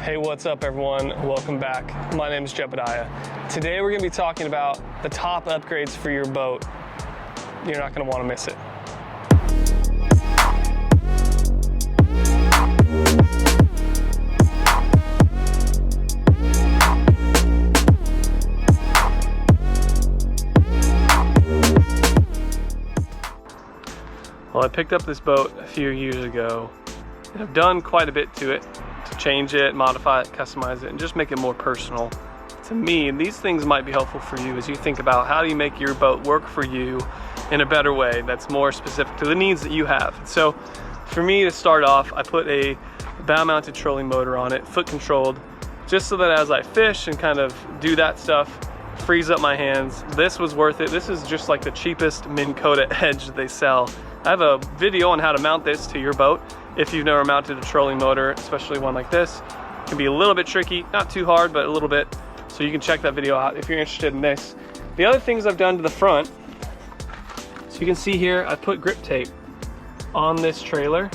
Hey, what's up everyone? Welcome back. My name is Jebediah. Today we're gonna be talking about the top upgrades for your boat. You're not gonna wanna miss it. Well, I picked up this boat a few years ago and I've done quite a bit to it to change it, modify it, customize it, and just make it more personal to me. And these things might be helpful for you as you think about how do you make your boat work for you in a better way that's more specific to the needs that you have. So for me, to start off, I put a bow mounted trolling motor on it, foot controlled, just so that as I fish and kind of do that stuff, frees up my hands. This was worth it. This is just like the cheapest Minn Kota edge they sell. I have a video on how to mount this to your boat if you've never mounted a trolling motor, especially one like this. It can be a little bit tricky, not too hard, but a little bit. So you can check that video out if you're interested in this. The other things I've done to the front, so you can see here, I put grip tape on this trailer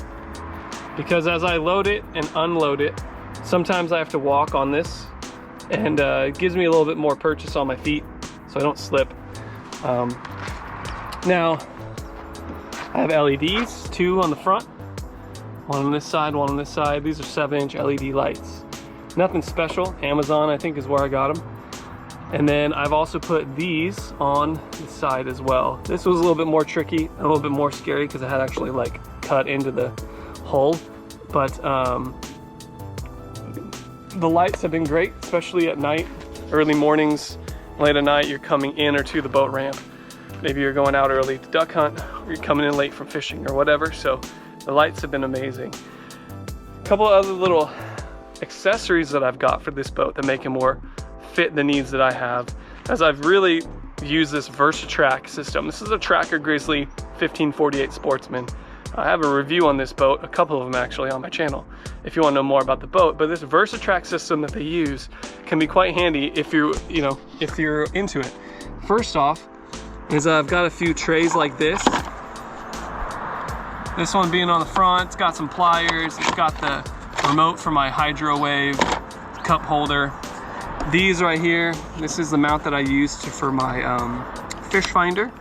because as I load it and unload it, sometimes I have to walk on this, and it gives me a little bit more purchase on my feet so I don't slip. Now, I have LEDs, 2 on the front, 1 on this side, 1 on this side. These are 7-inch LED lights. Nothing special. Amazon, I think, is where I got them. And then I've also put these on the side as well. This was a little bit more tricky, a little bit more scary because I had actually like cut into the hull. But the lights have been great, especially at night, early mornings, late at night. You're coming in or to the boat ramp. Maybe you're going out early to duck hunt, or you're coming in late from fishing or whatever. So the lights have been amazing. A couple of other little accessories that I've got for this boat that make it more fit the needs that I have, as I've really used this VersaTrack system. This is a Tracker Grizzly 1548 Sportsman. I have a review on this boat, a couple of them actually, on my channel, if you want to know more about the boat. But this VersaTrack system that they use can be quite handy if you're into it. First off, is I've got a few trays like this. This one being on the front, it's got some pliers, it's got the remote for my Hydro Wave cup holder. These right here, this is the mount that I use for my fish finder.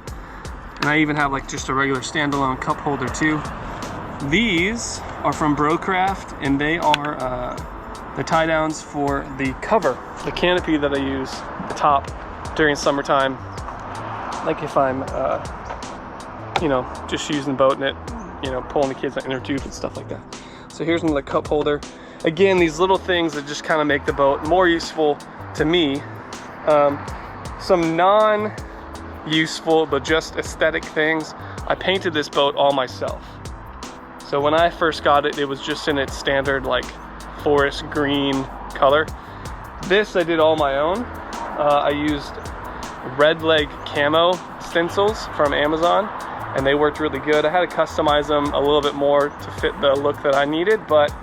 And I even have like just a regular standalone cup holder too. These are from Brocraft, and they are the tie downs for the cover, the canopy that I use at the top during summertime. Like if I'm, just using the boat and it, pulling the kids in their tube and stuff like that. So here's another cup holder. Again, these little things that just kind of make the boat more useful to me. Some non-useful but just aesthetic things. I painted this boat all myself. So when I first got it, it was just in its standard like forest green color. This I did all my own. I used red leg camo stencils from Amazon, and they worked really good. I had to customize them a little bit more to fit the look that I needed, but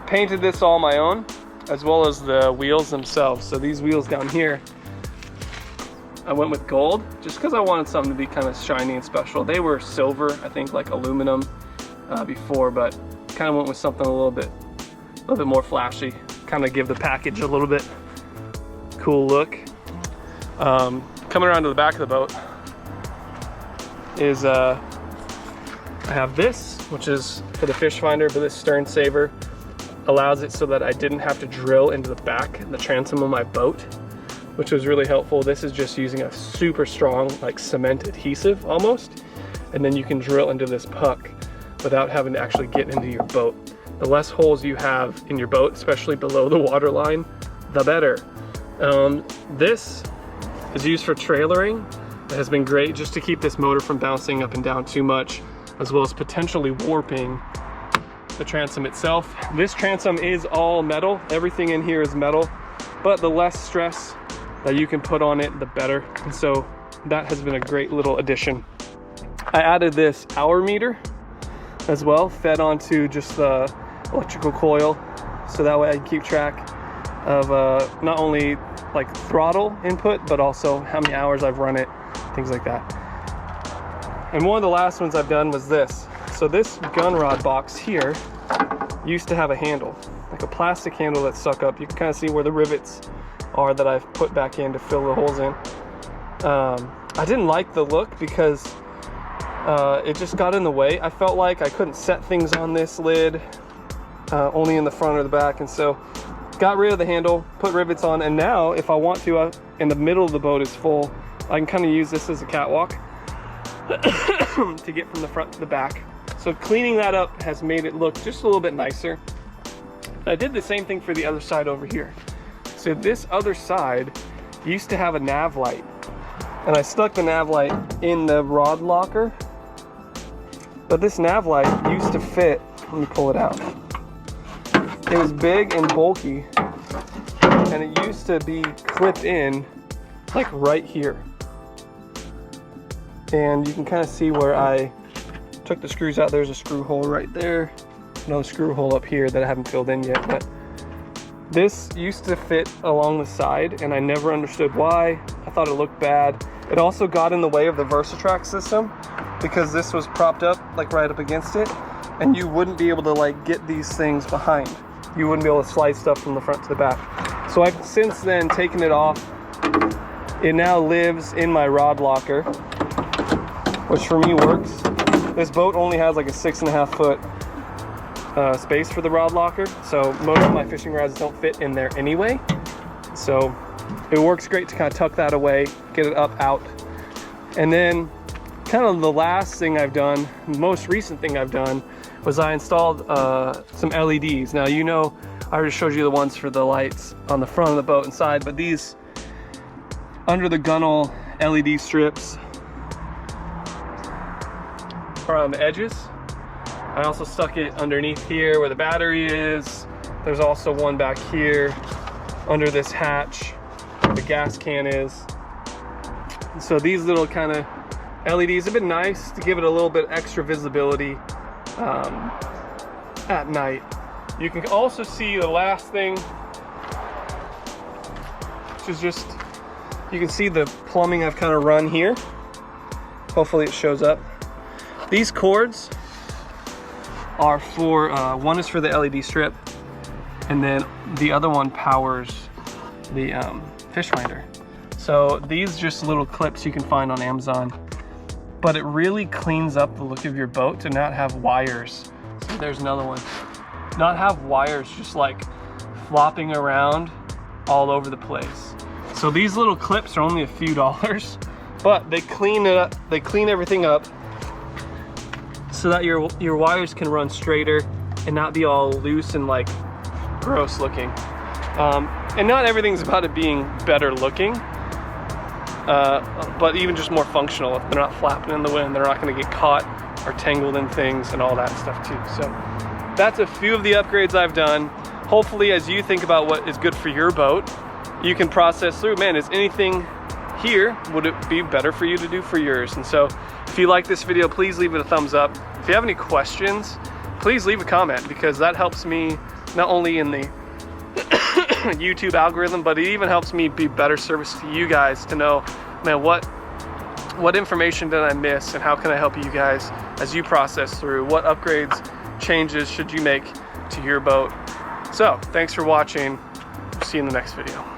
painted this all my own, as well as the wheels themselves. So these wheels down here, I went with gold just because I wanted something to be kind of shiny and special. They were silver, I think, like aluminum before, but kind of went with something a little bit more flashy, kind of give the package a little bit cool look. Coming around to the back of the boat is I have this, which is for the fish finder, but this stern saver allows it so that I didn't have to drill into the back and the transom of my boat, which was really helpful. This is just using a super strong like cement adhesive almost, and then you can drill into this puck without having to actually get into your boat. The less holes you have in your boat, especially below the water line, the better. This is used for trailering. It has been great just to keep this motor from bouncing up and down too much, as well as potentially warping the transom itself. This transom is all metal. Everything in here is metal, but the less stress that you can put on it, the better. And so that has been a great little addition. I added this hour meter as well, fed onto just the electrical coil, so that way I can keep track of not only like throttle input, but also how many hours I've run it, things like that. And one of the last ones I've done was this. So this gun rod box here used to have a handle, like a plastic handle that's stuck up. You can kind of see where the rivets are that I've put back in to fill the holes in. I didn't like the look because it just got in the way. I felt like I couldn't set things on this lid, only in the front or the back, and so got rid of the handle, put rivets on, and now if I want to, in the middle of the boat is full, I can kind of use this as a catwalk to get from the front to the back. So cleaning that up has made it look just a little bit nicer. I did the same thing for the other side over here. So this other side used to have a nav light, and I stuck the nav light in the rod locker, but this nav light used to fit, let me pull it out. It was big and bulky, and it used to be clipped in like right here. And you can kind of see where I took the screws out. There's a screw hole right there, another screw hole up here that I haven't filled in yet, but this used to fit along the side and I never understood why. I thought it looked bad. It also got in the way of the VersaTrack system because this was propped up like right up against it, and you wouldn't be able to like get these things behind. You wouldn't be able to slide stuff from the front to the back. So I've since then taken it off. It now lives in my rod locker, which for me works. This boat only has like a 6.5 foot space for the rod locker, so most of my fishing rods don't fit in there anyway. So it works great to kind of tuck that away, get it up out. And then kind of the last thing I've done, the most recent thing I've done, was I installed some LEDs. Now, you know, I already showed you the ones for the lights on the front of the boat and side, but these under-the-gunnel LED strips are on the edges. I also stuck it underneath here where the battery is. There's also one back here under this hatch where the gas can is. So these little kind of LEDs have been nice to give it a little bit extra visibility at night. You can also see the last thing, which is just, you can see the plumbing I've kind of run here. Hopefully it shows up. These cords are for, one is for the LED strip, and then the other one powers the fish finder. So these just little clips you can find on Amazon, but it really cleans up the look of your boat to not have wires. So there's another one. Not have wires just like flopping around all over the place. So these little clips are only a few dollars, but they clean it up, they clean everything up so that your wires can run straighter and not be all loose and like gross looking. And not everything's about it being better looking, but even just more functional. If they're not flapping in the wind, they're not going to get caught or tangled in things and all that stuff too. So that's a few of the upgrades I've done. Hopefully, as you think about what is good for your boat, you can process through, man, is anything here, would it be better for you to do for yours? And so if you like this video, please leave it a thumbs up. If you have any questions, please leave a comment, because that helps me not only in the YouTube algorithm, but it even helps me be better service to you guys to know, man, what information did I miss and how can I help you guys as you process through? What upgrades, changes should you make to your boat? So thanks for watching. See you in the next video.